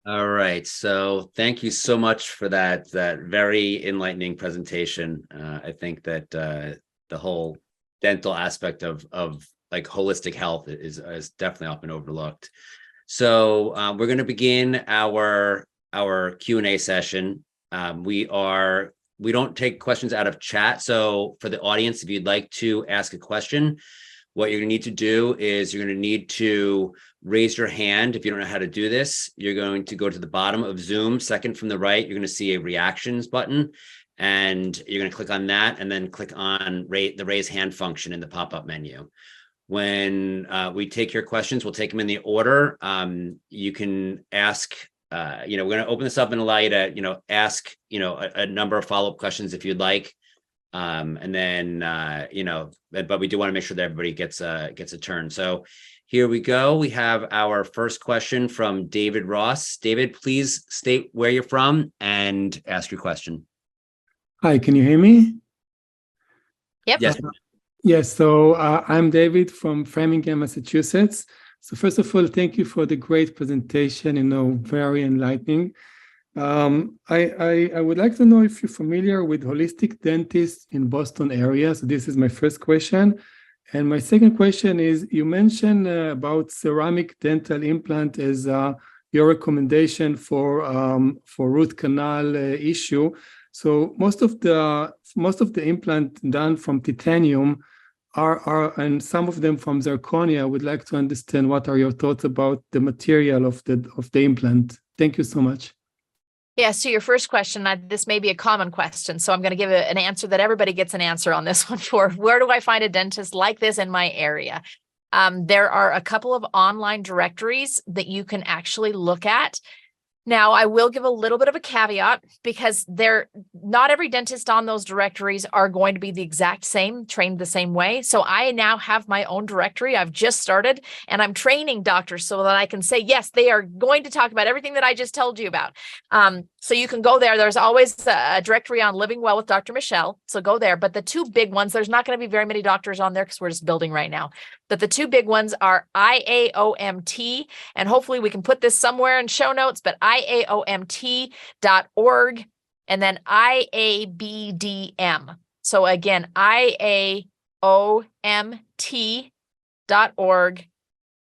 All right. So thank you so much for that very enlightening presentation. I think that the whole dental aspect of like holistic health is definitely often overlooked. So we're going to begin our Q&A session. We don't take questions out of chat. So for the audience, if you'd like to ask a question, what you're going to need to do is you're going to need to raise your hand. If you don't know how to do this, you're going to go to the bottom of Zoom, second from the right. You're going to see a reactions button, and you're going to click on that and then click on the raise hand function in the pop-up menu. When we take your questions, we'll take them in the order. You can ask, we're going to open this up and allow you to, ask, a number of follow-up questions if you'd like. And then, but we do want to make sure that everybody gets a turn. So here we go. We have our first question from David Ross. David, please state where you're from and ask your question. Hi, can you hear me? Yep. Yes. Yes, so I'm David from Framingham, Massachusetts. So first of all, thank you for the great presentation, very enlightening. I would like to know if you're familiar with holistic dentists in Boston area. So this is my first question. And my second question is, you mentioned about ceramic dental implant as your recommendation for root canal issue. So most of the implant done from titanium are and some of them from zirconia. I would like to understand what are your thoughts about the material of the implant. Thank you so much. Yeah, so your first question, this may be a common question, so I'm going to give an answer that everybody gets an answer on this one for. Where do I find a dentist like this in my area? There are a couple of online directories that you can actually look at. Now, I will give a little bit of a caveat because not every dentist on those directories are going to be the exact same, trained the same way. So I now have my own directory. I've just started and I'm training doctors so that I can say, yes, they are going to talk about everything that I just told you about. So you can go there. There's always a directory on Living Well with Dr. Michelle. So go there. But the two big ones, there's not going to be very many doctors on there because we're just building right now. But the two big ones are IAOMT, and hopefully we can put this somewhere in show notes, but IAOMT.org and then IABDM. So again, IAOMT.org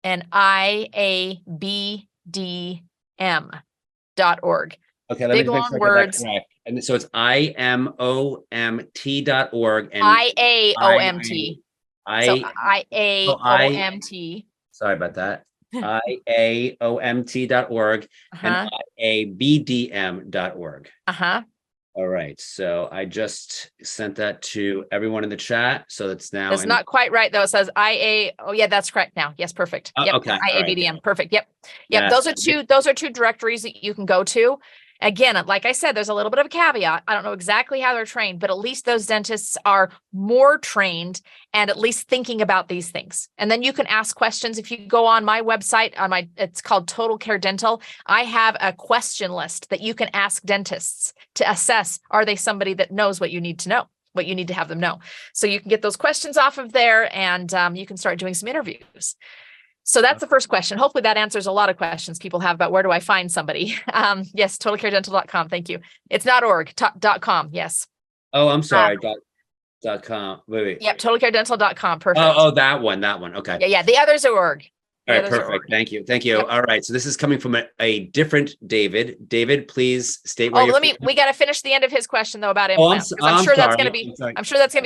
and IABDM.org. Okay, let me make sure I get that correct. And so it's IMOMT.org and IAOMT. So IAOMT. Sorry about that. IAOMT.org and IABDM.org. All right. So I just sent that to everyone in the chat. So that's now. It's not quite right though. It says IA. Oh yeah, that's correct now. Yes, perfect. Yep. Okay. IABDM. Right. Perfect. Yep. Yeah. Those are two directories that you can go to. Again, like I said, there's a little bit of a caveat. I don't know exactly how they're trained, but at least those dentists are more trained and at least thinking about these things. And then you can ask questions. If you go on my website, it's called Total Care Dental. I have a question list that you can ask dentists to assess, are they somebody that knows what you need to know, what you need to have them know. So you can get those questions off of there and you can start doing some interviews. So that's the first question. Hopefully that answers a lot of questions people have about where do I find somebody. Yes, totalcaredental.com. Thank you. It's not .org, .com. Yes. Oh, I'm sorry. .com. Wait. Yep. Totalcaredental.com. Perfect. Oh, that one. Okay. Yeah. The others are .org. All right, perfect. Thank you. Yep. All right. So this is coming from a different David. David, please state where we got to finish the end of his question though about implants. I'm sure that's going to be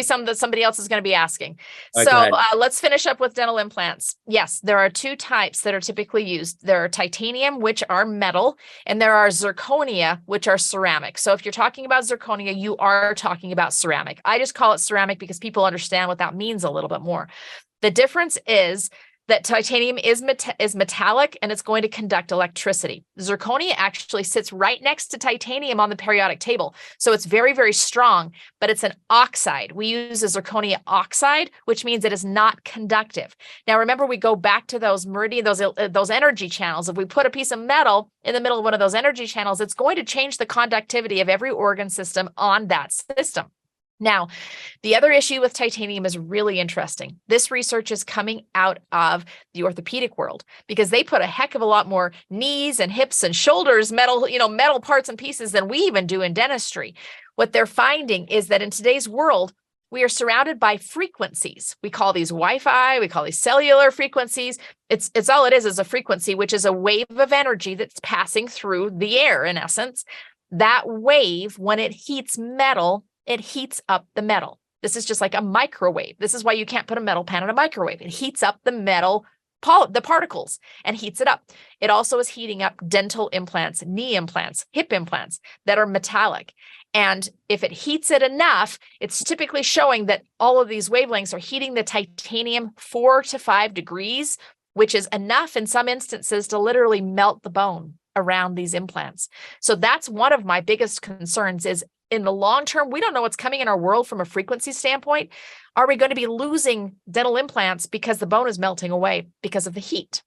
something that somebody else is going to be asking. So let's finish up with dental implants. Yes, there are two types that are typically used. There are titanium, which are metal, and there are zirconia, which are ceramic. So if you're talking about zirconia, you are talking about ceramic. I just call it ceramic because people understand what that means a little bit more. The difference is that titanium is metallic and it's going to conduct electricity. Zirconia actually sits right next to titanium on the periodic table. So it's very, very strong, but it's an oxide. We use a zirconia oxide, which means it is not conductive. Now, remember, we go back to those meridian, those energy channels. If we put a piece of metal in the middle of one of those energy channels, it's going to change the conductivity of every organ system on that system. Now, the other issue with titanium is really interesting. This research is coming out of the orthopedic world because they put a heck of a lot more knees and hips and shoulders, metal, metal parts and pieces than we even do in dentistry. What they're finding is that in today's world, we are surrounded by frequencies. We call these Wi-Fi, we call these cellular frequencies. It's all it is a frequency, which is a wave of energy that's passing through the air, in essence. That wave, when it heats metal, it heats up the metal. This is just like a microwave. This is why you can't put a metal pan in a microwave. It heats up the metal, the particles, and heats it up. It also is heating up dental implants, knee implants, hip implants that are metallic. And if it heats it enough, it's typically showing that all of these wavelengths are heating the titanium 4 to 5 degrees, which is enough in some instances to literally melt the bone around these implants. So that's one of my biggest concerns is in the long term, we don't know what's coming in our world from a frequency standpoint. Are we going to be losing dental implants because the bone is melting away because of the heat?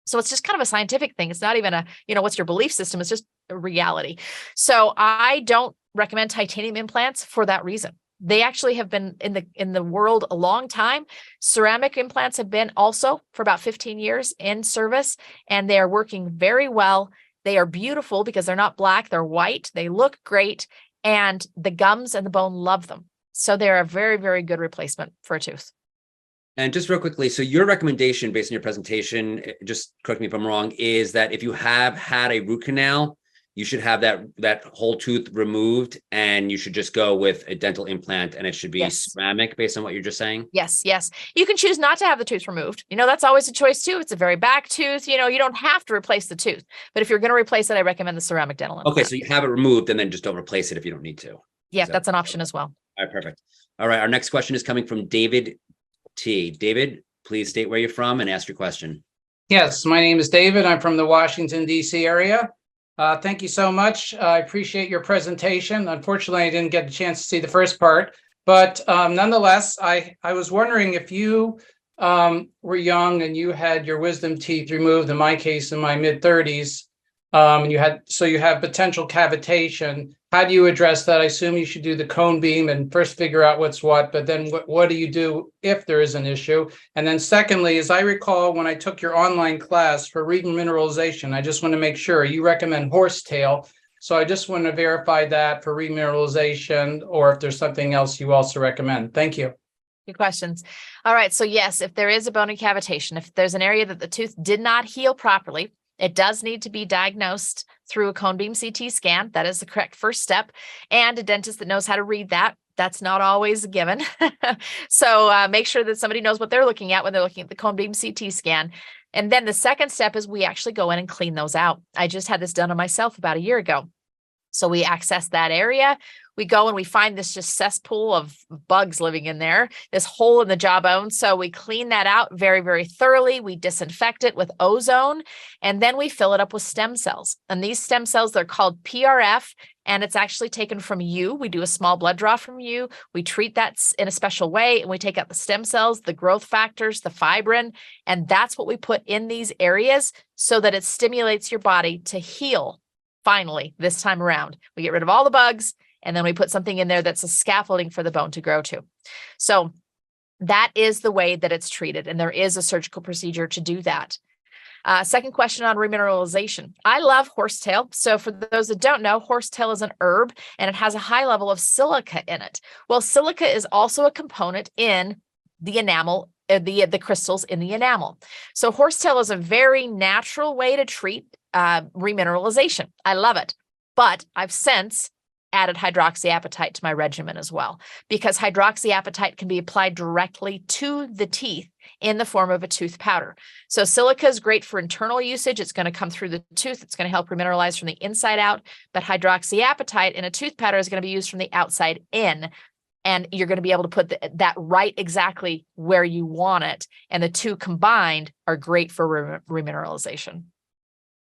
So it's just kind of a scientific thing. It's not even a, what's your belief system? It's just a reality. So I don't recommend titanium implants for that reason. They actually have been in the world a long time. Ceramic implants have been also for about 15 years in service, and they are working very well. They are beautiful because they're not black, they're white. They look great. And the gums and the bone love them. So they're a very, very good replacement for a tooth. And just real quickly, so your recommendation based on your presentation, just correct me if I'm wrong, is that if you have had a root canal, you should have that whole tooth removed and you should just go with a dental implant and it should be ceramic based on what you're just saying? Yes, yes. You can choose not to have the tooth removed. That's always a choice too. It's a very back tooth. You don't have to replace the tooth. But if you're going to replace it, I recommend the ceramic dental implant. Okay, so you have it removed and then just don't replace it if you don't need to. Yeah, that's an option as well. All right, perfect. All right, our next question is coming from David T. David, please state where you're from and ask your question. Yes, my name is David. I'm from the Washington, D.C. area. Thank you so much. I appreciate your presentation. Unfortunately, I didn't get a chance to see the first part, but nonetheless, I was wondering if you were young and you had your wisdom teeth removed, in my case, in my mid-30s, and you have potential cavitation. How do you address that? I assume you should do the cone beam and first figure out what's what, but then what do you do if there is an issue? And then secondly, as I recall, when I took your online class for remineralization, I just want to make sure you recommend horsetail. So I just want to verify that for remineralization, or if there's something else you also recommend. Thank you. Good questions. All right. So yes, if there is a bony cavitation, if there's an area that the tooth did not heal properly, it does need to be diagnosed through a cone beam CT scan. That is the correct first step. And a dentist that knows how to read that. That's not always a given. So make sure that somebody knows what they're looking at when they're looking at the cone beam CT scan. And then the second step is we actually go in and clean those out. I just had this done on myself about a year ago. So we access that area. We go and we find this just cesspool of bugs living in there, this hole in the jawbone. So we clean that out very, very thoroughly. We disinfect it with ozone, and then we fill it up with stem cells. And these stem cells, they're called PRF, and it's actually taken from you. We do a small blood draw from you. We treat that in a special way, and we take out the stem cells, the growth factors, the fibrin, and that's what we put in these areas so that it stimulates your body to heal. Finally, this time around, we get rid of all the bugs, and then we put something in there that's a scaffolding for the bone to grow to. So that is the way that it's treated. And there is a surgical procedure to do that. Second question on remineralization. I love horsetail. So for those that don't know, horsetail is an herb and it has a high level of silica in it. Well, silica is also a component in the enamel, the crystals in the enamel. So horsetail is a very natural way to treat remineralization. I love it. But I've since added hydroxyapatite to my regimen as well, because hydroxyapatite can be applied directly to the teeth in the form of a tooth powder. So silica is great for internal usage. It's going to come through the tooth. It's going to help remineralize from the inside out, but hydroxyapatite in a tooth powder is going to be used from the outside in, and you're going to be able to put that right exactly where you want it. And the two combined are great for remineralization.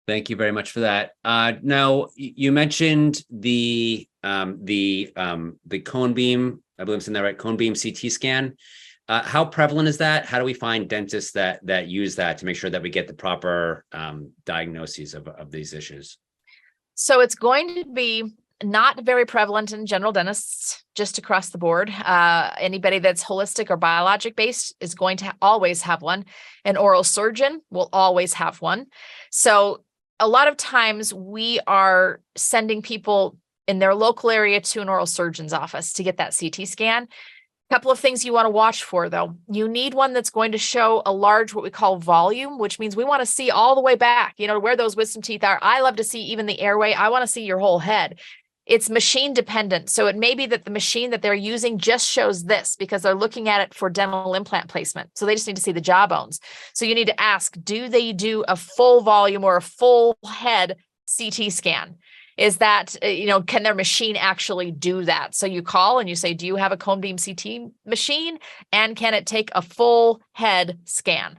Thank you very much for that. Now, you mentioned the cone beam. I believe I'm saying that right. Cone beam CT scan. How prevalent is that? How do we find dentists that use that to make sure that we get the proper diagnoses of these issues? So it's going to be not very prevalent in general dentists, just across the board. Anybody that's holistic or biologic based is going to always have one. An oral surgeon will always have one. So a lot of times we are sending people in their local area to an oral surgeon's office to get that CT scan. Couple of things you want to watch for, though. You need one that's going to show a large, what we call volume, which means we want to see all the way back, where those wisdom teeth are. I love to see even the airway. I want to see your whole head. It's machine dependent. So it may be that the machine that they're using just shows this because they're looking at it for dental implant placement. So they just need to see the jaw bones. So you need to ask, do they do a full volume or a full head CT scan? Is that, can their machine actually do that? So you call and you say, do you have a cone beam CT machine? And can it take a full head scan?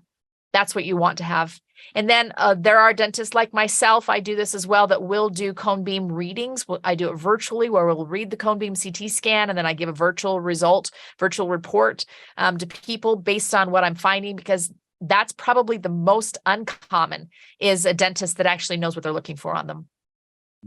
That's what you want to have. And then there are dentists like myself, I do this as well, that will do cone beam readings. I do it virtually where we'll read the cone beam CT scan and then I give a virtual report to people based on what I'm finding, because that's probably the most uncommon is a dentist that actually knows what they're looking for on them.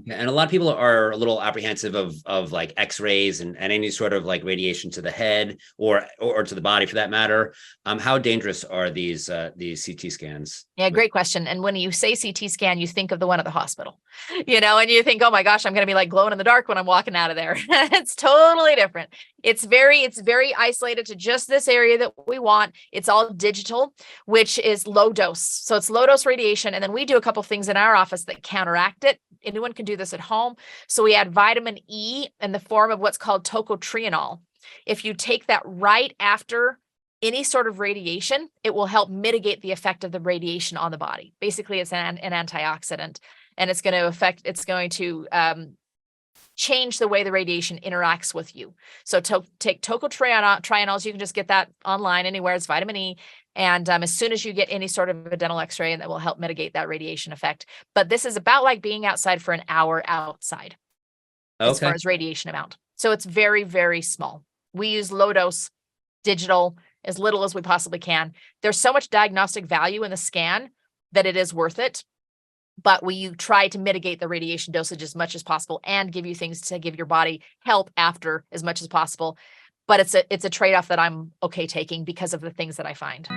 And a lot of people are a little apprehensive of like X-rays and any sort of like radiation to the head or to the body for that matter. How dangerous are these CT scans? Yeah, great question. And when you say CT scan, you think of the one at the hospital, and you think, oh my gosh, I'm going to be like glowing in the dark when I'm walking out of there. It's totally different. It's very isolated to just this area that we want. It's all digital, which is low dose. So it's low dose radiation. And then we do a couple of things in our office that counteract it. Anyone can do this at home. So we add vitamin E in the form of what's called tocotrienol. If you take that right after any sort of radiation, it will help mitigate the effect of the radiation on the body. Basically, it's an antioxidant, and it's going to change the way the radiation interacts with you. So take tocotrienols. You can just get that online anywhere. It's vitamin E. And as soon as you get any sort of a dental x-ray, and that will help mitigate that radiation effect. But this is about like being outside for an hour outside as far as radiation amount. So it's very, very small. We use low dose digital, as little as we possibly can. There's so much diagnostic value in the scan that it is worth it. But we try to mitigate the radiation dosage as much as possible and give you things to give your body help after as much as possible. But it's a trade-off that I'm okay taking because of the things that I find.